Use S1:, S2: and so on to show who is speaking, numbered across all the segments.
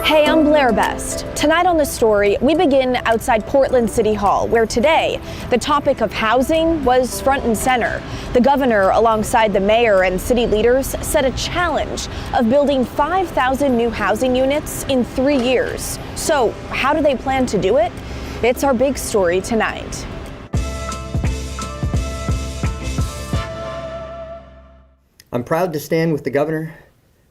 S1: Hey, I'm Blair Best. Tonight on The Story, we begin outside Portland City Hall, where today the topic of housing was front and center. The governor, alongside the mayor and city leaders, set a challenge of building 5,000 new housing units in 3 years. So how do they plan to do it? It's our big story tonight.
S2: I'm proud to stand with the governor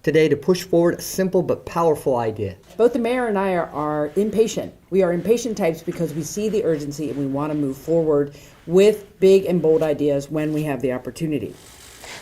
S2: today to push forward a simple but powerful idea.
S3: Both the mayor and I are impatient. We are impatient types because we see the urgency and we want to move forward with big and bold ideas when we have the opportunity.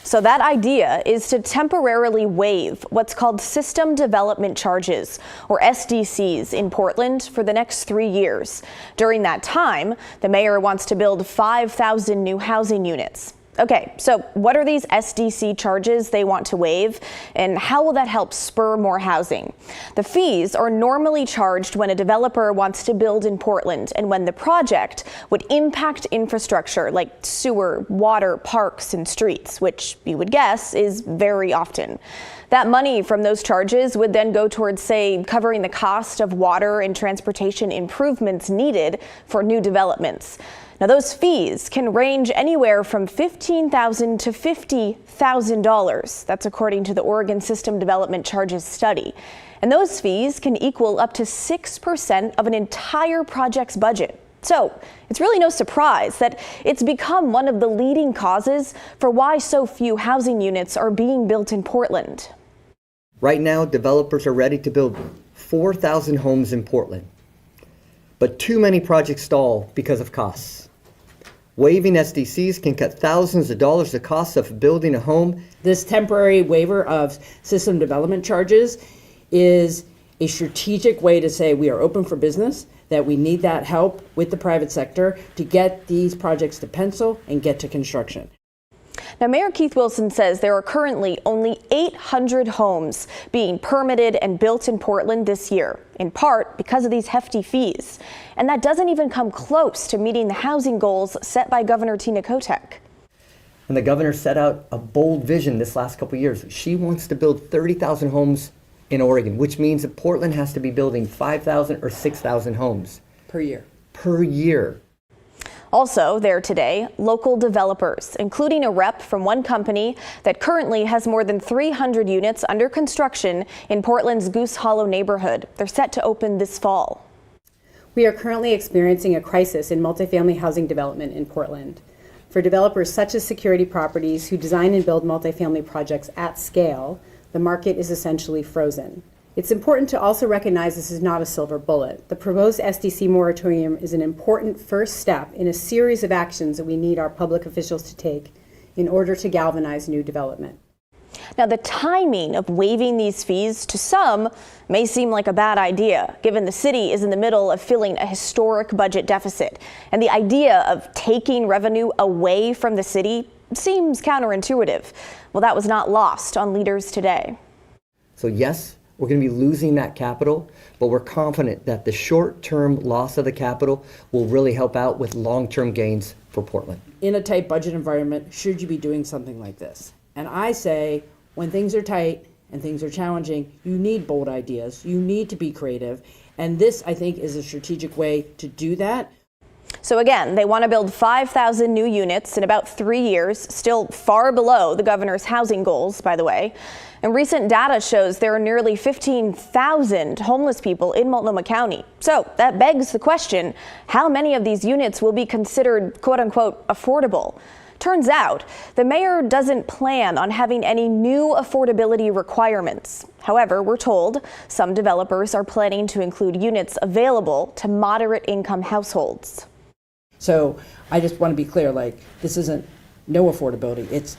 S1: So that idea is to temporarily waive what's called system development charges, or SDCs, in Portland for the next 3 years. During that time, the mayor wants to build 5,000 new housing units. Okay, so what are these SDC charges they want to waive, and how will that help spur more housing? The fees are normally charged when a developer wants to build in Portland and when the project would impact infrastructure like sewer, water, parks, and streets, which you would guess is very often. That money from those charges would then go towards, say, covering the cost of water and transportation improvements needed for new developments. Now, those fees can range anywhere from $15,000 to $50,000. That's according to the Oregon System Development Charges study. And those fees can equal up to 6% of an entire project's budget. So it's really no surprise that it's become one of the leading causes for why so few housing units are being built in Portland.
S2: Right now, developers are ready to build 4,000 homes in Portland. But too many projects stall because of costs. Waiving SDCs can cut thousands of dollars the cost of building a home.
S3: This temporary waiver of system development charges is a strategic way to say we are open for business, that we need that help with the private sector to get these projects to pencil and get to construction.
S1: Now, Mayor Keith Wilson says there are currently only 800 homes being permitted and built in Portland this year, in part because of these hefty fees. And that doesn't even come close to meeting the housing goals set by Governor Tina Kotek.
S2: And the governor set out a bold vision this last couple of years. She wants to build 30,000 homes in Oregon, which means that Portland has to be building 5,000 or 6,000 homes
S3: Per year.
S2: per year.
S1: Also there today, local developers, including a rep from one company that currently has more than 300 units under construction in Portland's Goose Hollow neighborhood. They're set to open this fall.
S4: We are currently experiencing a crisis in multifamily housing development in Portland. For developers such as Security Properties who design and build multifamily projects at scale, the market is essentially frozen. It's important to also recognize this is not a silver bullet. The proposed SDC moratorium is an important first step in a series of actions that we need our public officials to take in order to galvanize new development.
S1: Now, the timing of waiving these fees to some may seem like a bad idea, given the city is in the middle of filling a historic budget deficit. And the idea of taking revenue away from the city seems counterintuitive. Well, that was not lost on leaders today.
S2: So yes, we're going to be losing that capital, but we're confident that the short-term loss of the capital will really help out with long-term gains for Portland.
S3: In a tight budget environment, should you be doing something like this? And I say, when things are tight and things are challenging, you need bold ideas. You need to be creative. And this, I think, is a strategic way to do that.
S1: So again, they want to build 5,000 new units in about 3 years, still far below the governor's housing goals, by the way. And recent data shows there are nearly 15,000 homeless people in Multnomah County. So that begs the question, how many of these units will be considered quote unquote affordable? Turns out the mayor doesn't plan on having any new affordability requirements. However, we're told some developers are planning to include units available to moderate income households.
S3: So I just want to be clear, this isn't no affordability. It's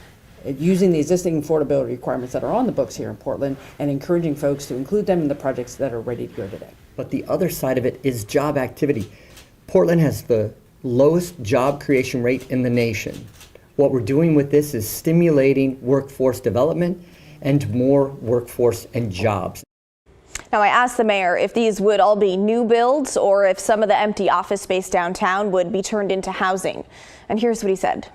S3: using the existing affordability requirements that are on the books here in Portland and encouraging folks to include them in the projects that are ready to go today.
S2: But the other side of it is job activity. Portland has the lowest job creation rate in the nation. What we're doing with this is stimulating workforce development and more workforce and jobs.
S1: Now, I asked the mayor if these would all be new builds or if some of the empty office space downtown would be turned into housing. And here's what he said.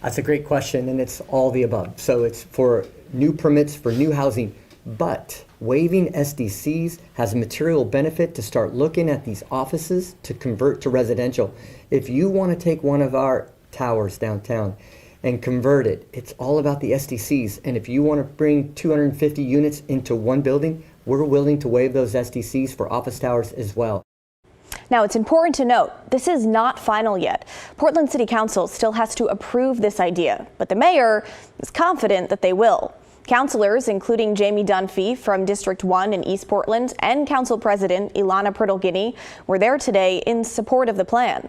S2: That's a great question, and it's all the above. So it's for new permits for new housing, But waiving SDCs has a material benefit to start looking at these offices to convert to residential. If you want to take one of our towers downtown and convert it, it's all about the SDCs. And if you want to bring 250 units into one building, we're willing to waive those SDCs for office towers as well.
S1: Now, it's important to note, this is not final yet. Portland City Council still has to approve this idea, but the mayor is confident that they will. Councilors, including Jamie Dunphy from District 1 in East Portland and Council President Ilana Prittle-Guinea, were there today in support of the plan.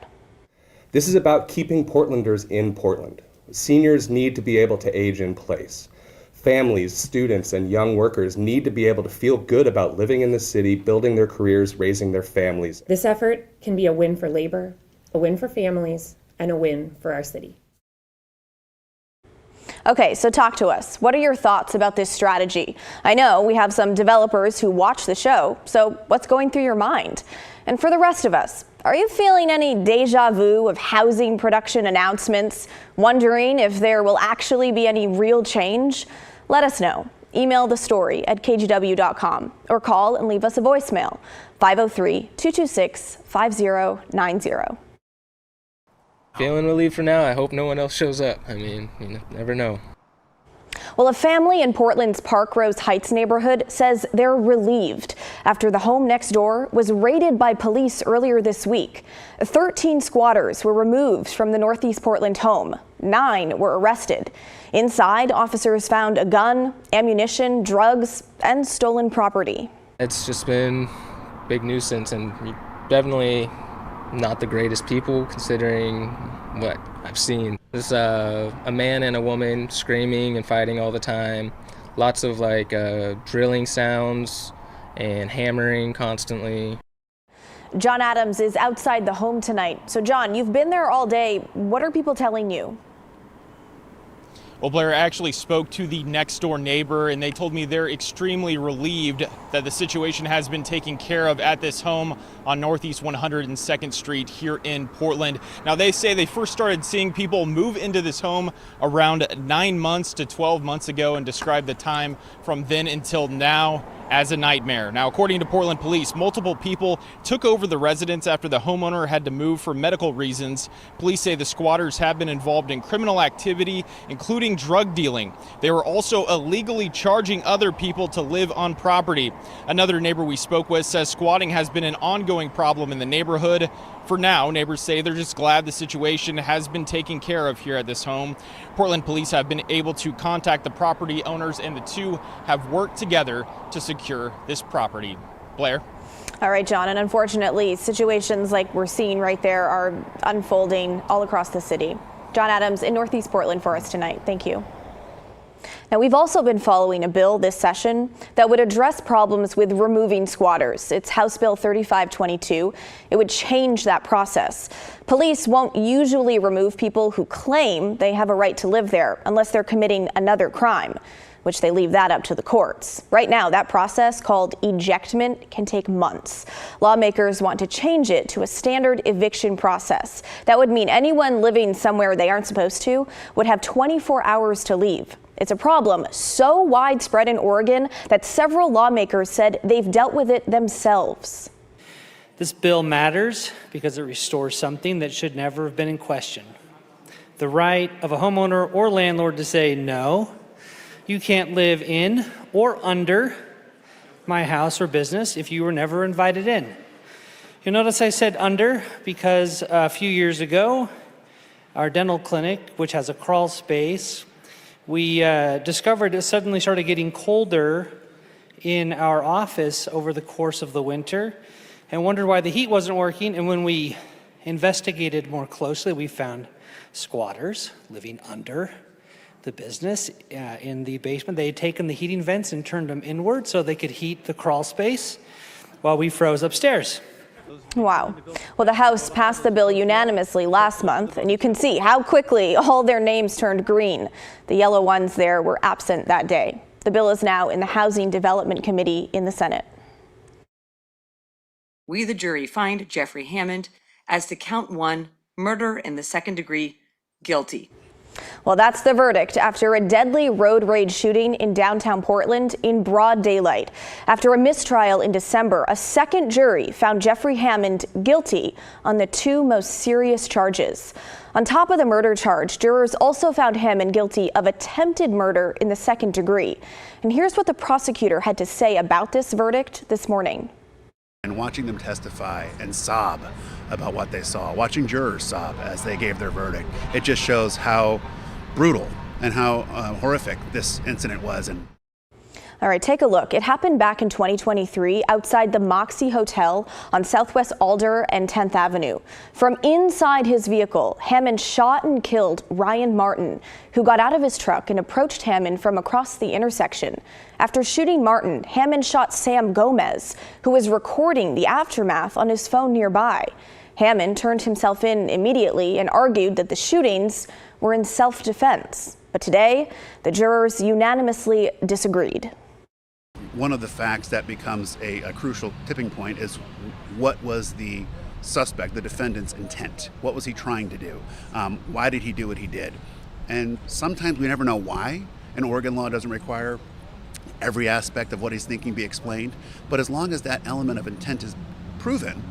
S5: This is about keeping Portlanders in Portland. Seniors need to be able to age in place. Families, students, and young workers need to be able to feel good about living in the city, building their careers, raising their families.
S6: This effort can be a win for labor, a win for families, and a win for our city.
S1: Okay, so talk to us. What are your thoughts about this strategy? I know we have some developers who watch the show, so what's going through your mind? And for the rest of us, are you feeling any deja vu of housing production announcements, wondering if there will actually be any real change? Let us know. Email the story at kgw.com or call and leave us a voicemail, 503-226-5090.
S7: Feeling relieved for now. I hope no one else shows up. I mean, you never know.
S1: Well, a family in Portland's Park Rose Heights neighborhood says they're relieved after the home next door was raided by police earlier this week. 13 squatters were removed from the Northeast Portland home. 9 were arrested. Inside, officers found a gun, ammunition, drugs, and stolen property.
S7: It's just been a big nuisance and definitely not the greatest people considering what I've seen. There's a man and a woman screaming and fighting all the time. Lots of drilling sounds and hammering constantly.
S1: John Adams is outside the home tonight. So John, you've been there all day. What are people telling you?
S8: Well, Blair, actually spoke to the next door neighbor, and they told me they're extremely relieved that the situation has been taken care of at this home on Northeast 102nd Street here in Portland. Now, they say they first started seeing people move into this home around 9 months to 12 months ago and described the time from then until now as a nightmare. Now, according to Portland police, multiple people took over the residence after the homeowner had to move for medical reasons. Police say the squatters have been involved in criminal activity, including drug dealing. They were also illegally charging other people to live on property. Another neighbor we spoke with says squatting has been an ongoing problem in the neighborhood. For now, neighbors say they're just glad the situation has been taken care of here at this home. Portland police have been able to contact the property owners, and the two have worked together to secure this property. Blair?
S1: All right, John, and unfortunately, situations like we're seeing right there are unfolding all across the city. John Adams in Northeast Portland for us tonight. Thank you. Now, we've also been following a bill this session that would address problems with removing squatters. It's House Bill 3522. It would change that process. Police won't usually remove people who claim they have a right to live there unless they're committing another crime, which they leave that up to the courts. Right now, that process, called ejectment, can take months. Lawmakers want to change it to a standard eviction process. That would mean anyone living somewhere they aren't supposed to would have 24 hours to leave. It's a problem so widespread in Oregon that several lawmakers said they've dealt with it themselves.
S9: This bill matters because it restores something that should never have been in question. The right of a homeowner or landlord to say, no, you can't live in or under my house or business if you were never invited in. You'll notice I said under because a few years ago, our dental clinic, which has a crawl space, we discovered it suddenly started getting colder in our office over the course of the winter and wondered why the heat wasn't working. And when we investigated more closely, we found squatters living under the business in the basement. They had taken the heating vents and turned them inward so they could heat the crawl space while we froze upstairs.
S1: Wow. Well, the House passed the bill unanimously last month, and you can see how quickly all their names turned green. The yellow ones there were absent that day. The bill is now in the Housing Development Committee in the Senate.
S10: We, the jury, find Jeffrey Hammond as to count 1, murder in the second degree, guilty.
S1: Well, that's the verdict after a deadly road rage shooting in downtown Portland in broad daylight. After a mistrial in December, a second jury found Jeffrey Hammond guilty on the two most serious charges. On top of the murder charge, jurors also found Hammond guilty of attempted murder in the second degree. And here's what the prosecutor had to say about this verdict this morning.
S11: And watching them testify and sob about what they saw, watching jurors sob as they gave their verdict, it just shows how brutal and how horrific this incident was. And
S1: all right, take a look. It happened back in 2023 outside the Moxie Hotel on Southwest Alder and 10th Avenue. From inside his vehicle, Hammond shot and killed Ryan Martin, who got out of his truck and approached Hammond from across the intersection. After shooting Martin, Hammond shot Sam Gomez, who was recording the aftermath on his phone nearby. Hammond turned himself in immediately and argued that the shootings were in self-defense. But today, the jurors unanimously disagreed.
S11: one of the facts that becomes a crucial tipping point is what was the suspect, the defendant's intent? What was he trying to do? Why did he do what he did? And sometimes we never know why, and Oregon law doesn't require every aspect of what he's thinking be explained. But as long as that element of intent is proven,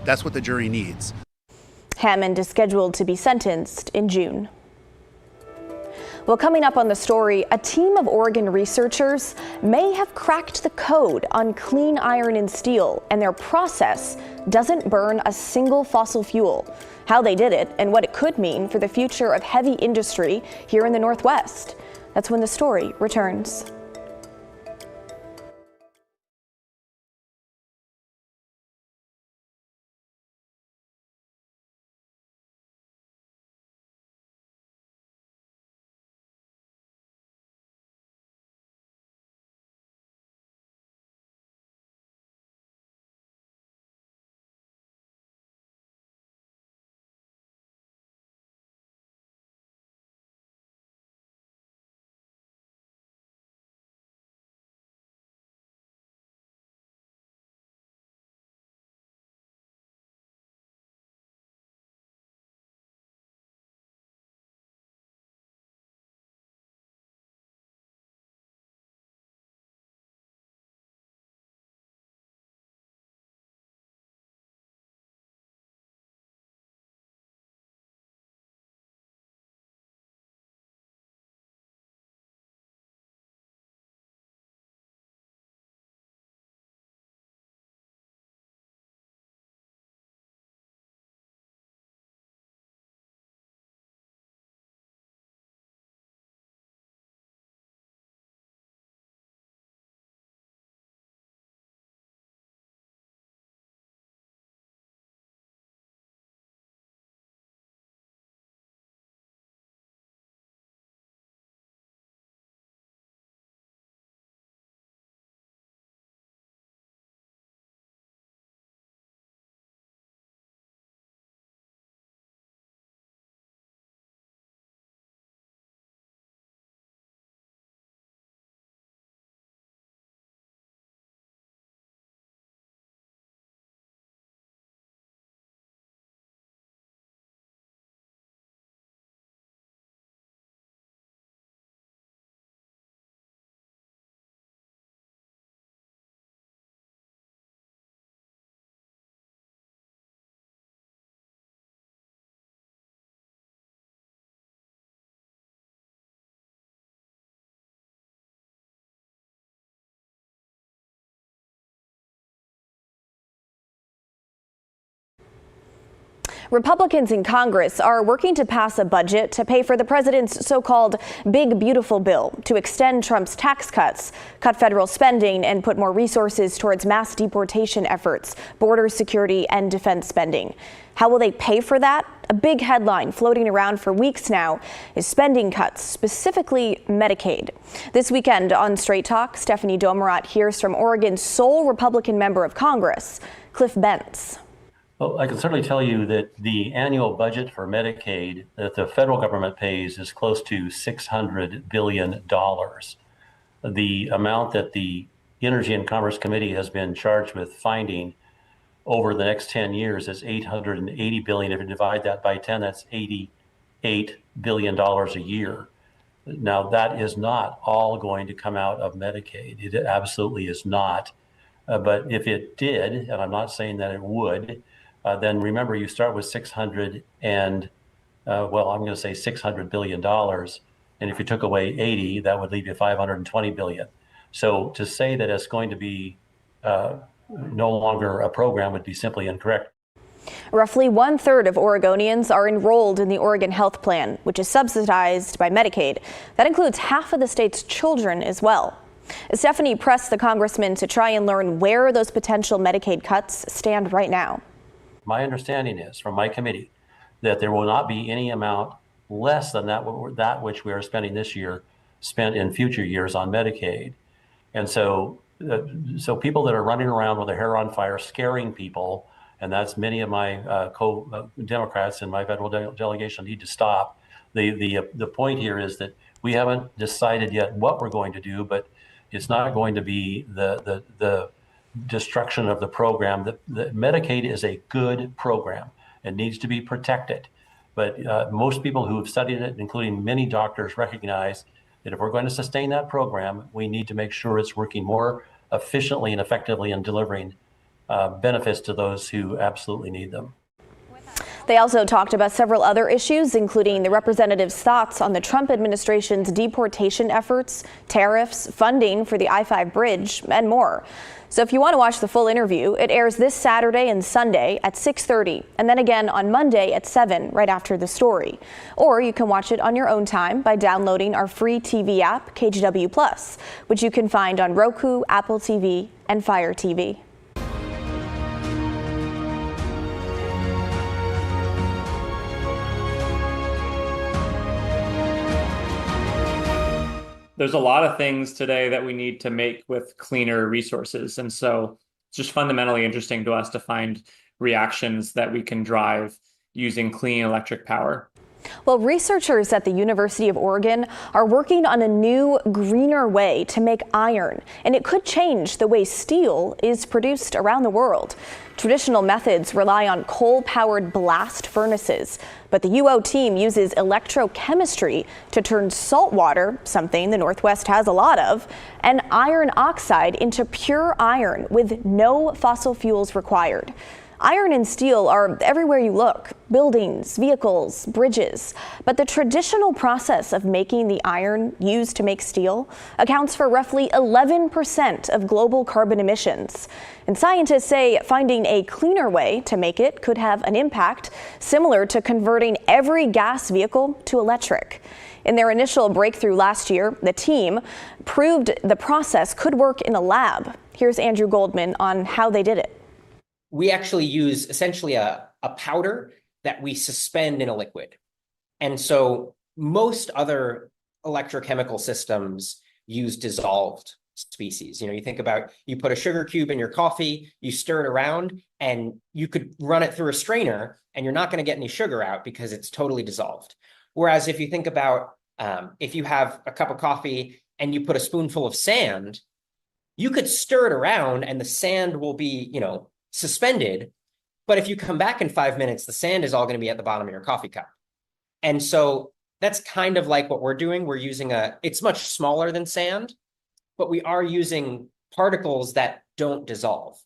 S11: that's what the jury needs.
S1: Hammond is scheduled to be sentenced in June. Well, coming up on the story, a team of Oregon researchers may have cracked the code on clean iron and steel, and their process doesn't burn a single fossil fuel. How they did it and what it could mean for the future of heavy industry here in the Northwest. That's when the story returns. Republicans in Congress are working to pass a budget to pay for the president's so-called Big Beautiful Bill to extend Trump's tax cuts, cut federal spending, and put more resources towards mass deportation efforts, border security, and defense spending. How will they pay for that? A big headline floating around for weeks now is spending cuts, specifically Medicaid. This weekend on Straight Talk, Stephanie Domerat hears from Oregon's sole Republican member of Congress, Cliff Bentz.
S12: Well, I can certainly tell you that the annual budget for Medicaid that the federal government pays is close to $600 billion. The amount that the Energy and Commerce Committee has been charged with finding over the next 10 years is $880 billion. If you divide that by 10, that's $80 $8 billion a year. Now, that is not all going to come out of Medicaid. It absolutely is not. But if it did, and I'm not saying that it would, then remember you start with $600 billion. And if you took away 80, that would leave you 520 billion. So to say that it's going to be no longer a program would be simply incorrect.
S1: Roughly 1/3 of Oregonians are enrolled in the Oregon Health Plan, which is subsidized by Medicaid. That includes half of the state's children as well. Stephanie pressed the congressman to try and learn where those potential Medicaid cuts stand right now.
S12: My understanding is from my committee that there will not be any amount less than that which we are spending this year spent in future years on Medicaid. And so people that are running around with their hair on fire scaring people, and that's many of my co-Democrats in my federal delegation, need to stop. The point here is that we haven't decided yet what we're going to do, but it's not going to be the destruction of the program. The Medicaid is a good program. It needs to be protected. But most people who have studied it, including many doctors, recognize that if we're going to sustain that program, we need to make sure it's working more efficiently and effectively in delivering benefits to those who absolutely need them.
S1: They also talked about several other issues, including the representatives' thoughts on the Trump administration's deportation efforts, tariffs, funding for the I-5 bridge, and more. So if you want to watch the full interview, it airs this Saturday and Sunday at 6:30, and then again on Monday at 7, right after the story. Or you can watch it on your own time by downloading our free TV app, KGW+, which you can find on Roku, Apple TV, and Fire TV.
S13: There's a lot of things today that we need to make with cleaner resources. And so it's just fundamentally interesting to us to find reactions that we can drive using clean electric power.
S1: Well, researchers at the University of Oregon are working on a new, greener way to make iron, and it could change the way steel is produced around the world. Traditional methods rely on coal-powered blast furnaces, but the UO team uses electrochemistry to turn salt water, something the Northwest has a lot of, and iron oxide into pure iron with no fossil fuels required. Iron and steel are everywhere you look, buildings, vehicles, bridges. But the traditional process of making the iron used to make steel accounts for roughly 11% of global carbon emissions. And scientists say finding a cleaner way to make it could have an impact similar to converting every gas vehicle to electric. In their initial breakthrough last year, the team proved the process could work in a lab. Here's Andrew Goldman on how they did it.
S14: We actually use essentially a powder that we suspend in a liquid. And so most other electrochemical systems use dissolved species. You think about, you put a sugar cube in your coffee, you stir it around, and you could run it through a strainer, and you're not going to get any sugar out because it's totally dissolved. Whereas if you think about, if you have a cup of coffee and you put a spoonful of sand, you could stir it around and the sand will be, suspended, but if you come back in 5 minutes, the sand is all going to be at the bottom of your coffee cup. And so that's kind of like what we're doing. We're using it's much smaller than sand, but we are using particles that don't dissolve.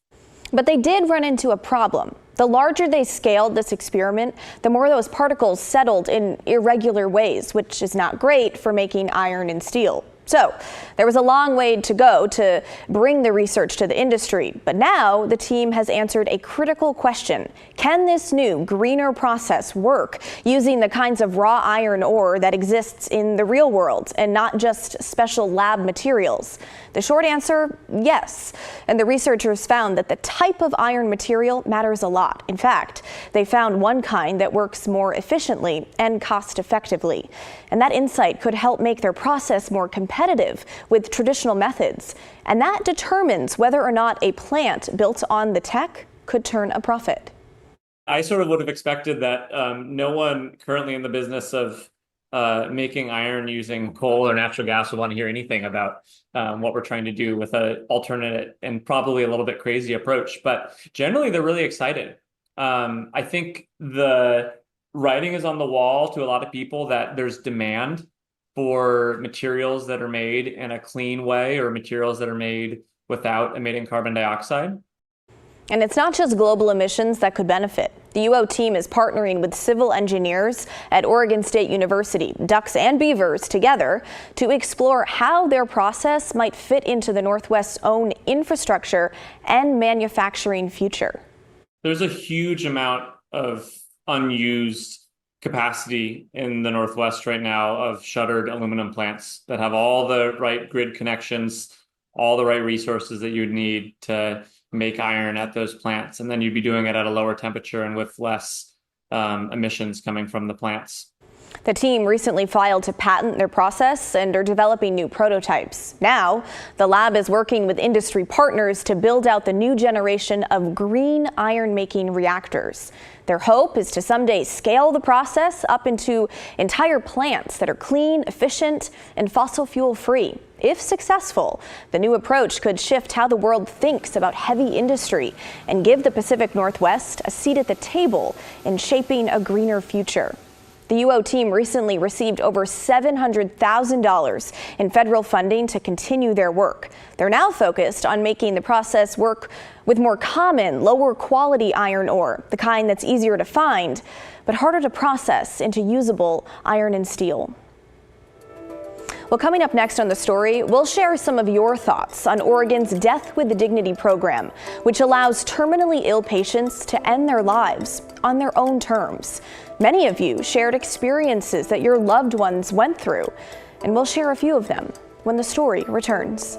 S1: But they did run into a problem. The larger they scaled this experiment, the more those particles settled in irregular ways, which is not great for making iron and steel. So there was a long way to go to bring the research to the industry. But now the team has answered a critical question. Can this new, greener process work using the kinds of raw iron ore that exists in the real world and not just special lab materials? The short answer, yes. And the researchers found that the type of iron material matters a lot. In fact, they found one kind that works more efficiently and cost effectively. And that insight could help make their process more competitive with traditional methods. And that determines whether or not a plant built on the tech could turn a profit.
S13: I sort of would have expected that no one currently in the business of making iron using coal or natural gas would want to hear anything about what we're trying to do with an alternate and probably a little bit crazy approach. But generally, they're really excited. I think the writing is on the wall to a lot of people that there's demand for materials that are made in a clean way or materials that are made without emitting carbon dioxide.
S1: And it's not just global emissions that could benefit. The UO team is partnering with civil engineers at Oregon State University, ducks and beavers together, to explore how their process might fit into the Northwest's own infrastructure and manufacturing future.
S13: There's a huge amount of unused capacity in the Northwest right now of shuttered aluminum plants that have all the right grid connections, all the right resources that you would need to make iron at those plants. And then you'd be doing it at a lower temperature and with less emissions coming from the plants.
S1: The team recently filed to patent their process and are developing new prototypes. Now, the lab is working with industry partners to build out the new generation of green iron-making reactors. Their hope is to someday scale the process up into entire plants that are clean, efficient, and fossil fuel-free. If successful, the new approach could shift how the world thinks about heavy industry and give the Pacific Northwest a seat at the table in shaping a greener future. The UO team recently received over $700,000 in federal funding to continue their work. They're now focused on making the process work with more common, lower quality iron ore, the kind that's easier to find, but harder to process into usable iron and steel. Well, coming up next on The Story, we'll share some of your thoughts on Oregon's Death with Dignity program, which allows terminally ill patients to end their lives on their own terms. Many of you shared experiences that your loved ones went through, and we'll share a few of them when The Story returns.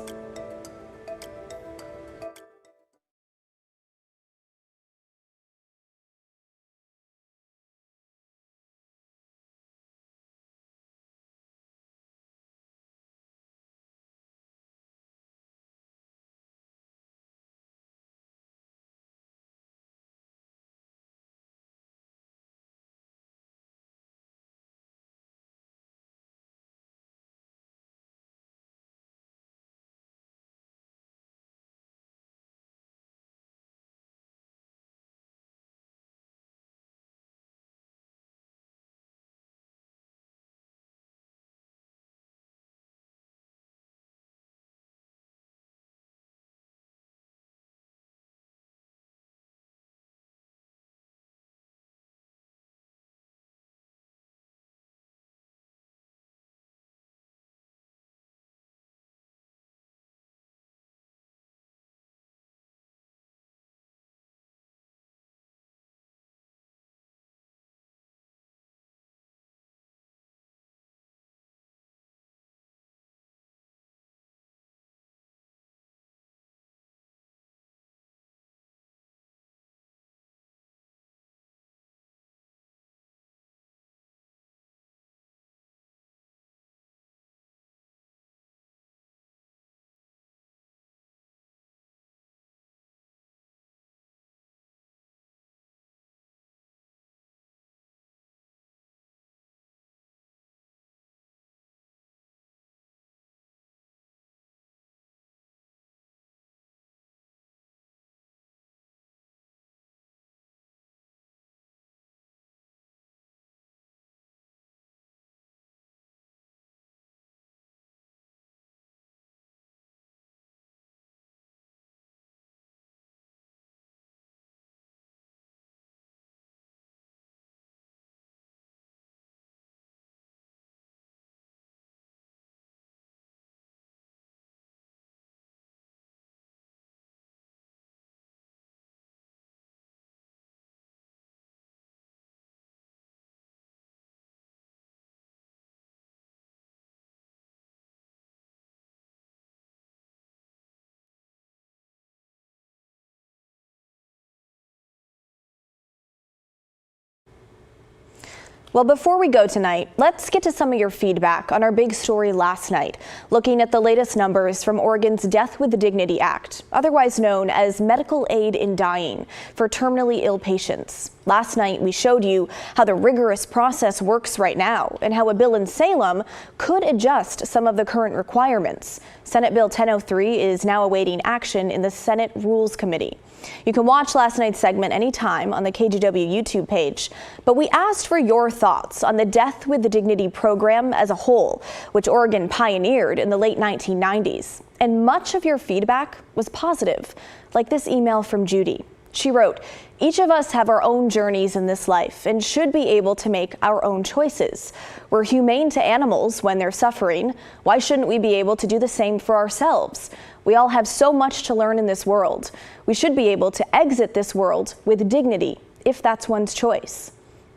S1: Well, before we go tonight, let's get to some of your feedback on our big story last night, looking at the latest numbers from Oregon's Death with Dignity Act, otherwise known as medical aid in dying for terminally ill patients. Last night, we showed you how the rigorous process works right now and how a bill in Salem could adjust some of the current requirements. Senate Bill 1003 is now awaiting action in the Senate Rules Committee. You can watch last night's segment anytime on the KGW YouTube page, but we asked for your thoughts on the Death with Dignity program as a whole, which Oregon pioneered in the late 1990s. And much of your feedback was positive, like this email from Judy. She wrote, "Each of us have our own journeys in this life and should be able to make our own choices. We're humane to animals when they're suffering. Why shouldn't we be able to do the same for ourselves? We all have so much to learn in this world. We should be able to exit this world with dignity, if that's one's choice."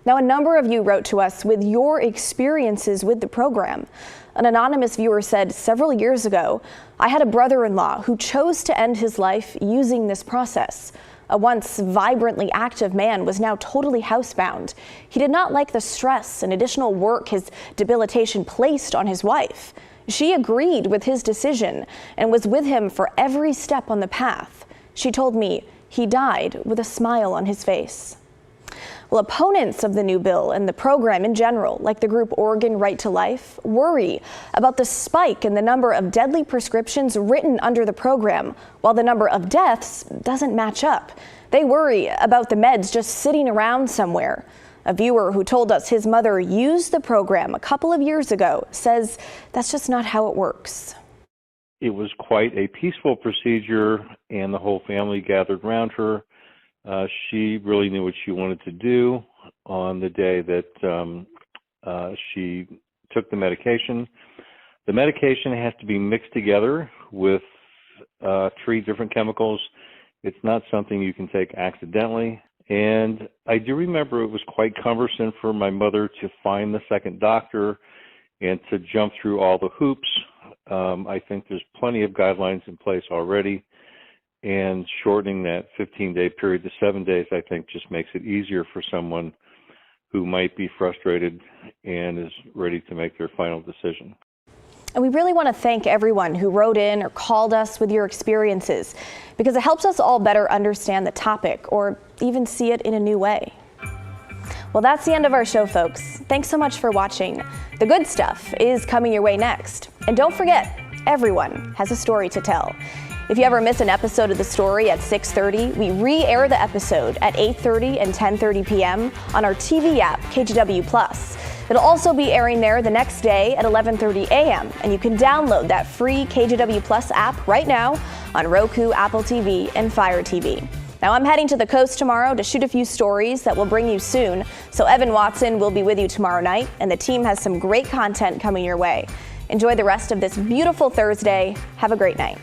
S1: Now, a number of you wrote to us with your experiences with the program. An anonymous viewer said, "Several years ago, I had a brother-in-law who chose to end his life using this process. A once vibrantly active man was now totally housebound. He did not like the stress and additional work his debilitation placed on his wife. She agreed with his decision and was with him for every step on the path. She told me he died with a smile on his face." Well, opponents of the new bill and the program in general, like the group Oregon Right to Life, worry about the spike in the number of deadly prescriptions written under the program, while the number of deaths doesn't match up. They worry about the meds just sitting around somewhere. A viewer who told us his mother used the program a couple of years ago says that's just not how it works.
S15: It was quite a peaceful procedure, and the whole family gathered around her. She really knew what she wanted to do on the day that she took the medication. The medication has to be mixed together with 3 different chemicals. It's not something you can take accidentally. And I do remember it was quite cumbersome for my mother to find the second doctor and to jump through all the hoops. I think there's plenty of guidelines in place already. And shortening that 15-day period to 7 days, I think, just makes it easier for someone who might be frustrated and is ready to make their final decision.
S1: And we really want to thank everyone who wrote in or called us with your experiences, because it helps us all better understand the topic or even see it in a new way. Well, that's the end of our show, folks. Thanks so much for watching. The good stuff is coming your way next. And don't forget, everyone has a story to tell. If you ever miss an episode of The Story at 6:30, we re-air the episode at 8:30 and 10:30 p.m. on our TV app, KGW+. It'll also be airing there the next day at 11:30 a.m. And you can download that free KGW+ app right now on Roku, Apple TV, and Fire TV. Now, I'm heading to the coast tomorrow to shoot a few stories that will bring you soon. So Evan Watson will be with you tomorrow night, and the team has some great content coming your way. Enjoy the rest of this beautiful Thursday. Have a great night.